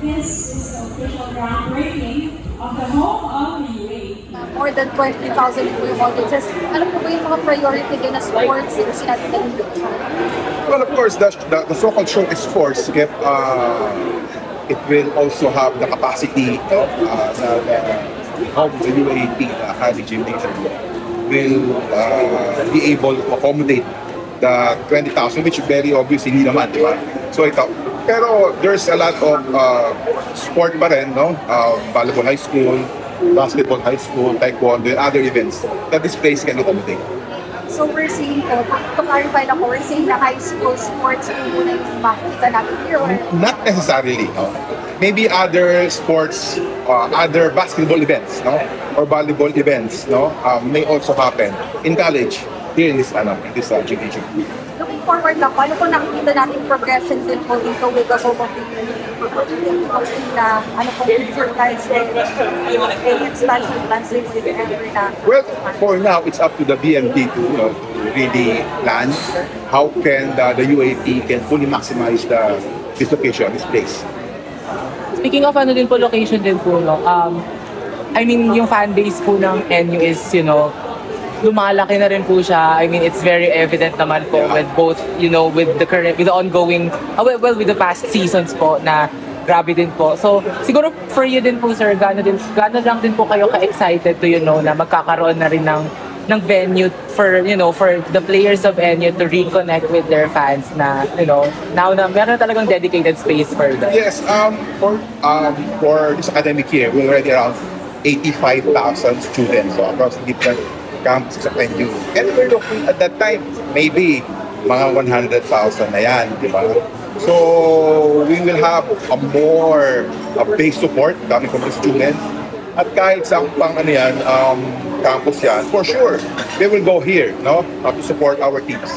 This is the official groundbreaking of the home of the UAE. More than 20,000 po yung audiences. Ano po ba yung mga priority din na sports yung sinabi na nito? Well, of course, the so-called showcase sports, it will also have the capacity of the UAP, the Khadi Gymnasium, will be able to accommodate the 20,000, which very obviously hindi naman, di ba? So ito, pero there's a lot of sport pa rin, no? Volleyball high school, basketball high school, taekwondo, and other events that this place can accommodate. So we're seeing po, to clarify na po, we're seeing na high school sports po muna yung makikita natin here or? Not necessarily, no? Maybe other sports, other basketball events, no? Or volleyball events, no? May also happen in college here in this gymnasium. Looking forward na po, ano po nakikita natin progression din po dito with the home of the UAE na ano po future plans din, any expansion plans din with every na? Well, for now, it's up to the BMT to really plan how can the UAP can fully maximize this location, this place. Speaking of ano din po, location din po, no? I mean, yung fan base po ng NU is, lumalaki na rin po siya. I mean, it's very evident naman po with both, with the ongoing, with the past seasons po na grabe din po. So, siguro for you din po, sir, gaano lang din po kayo ka-excited to, na magkakaroon na rin ng venue for the players of NU to reconnect with their fans na, now na meron talagang dedicated space for them. Yes, for this academic year, we're already around 85,000 students across different campuses of NU. And we're looking at that time, maybe mga 100,000 na yan, di ba? So, we will have a base support coming from the students. At kahit sa campus yan, for sure, they will go here, to support our teams.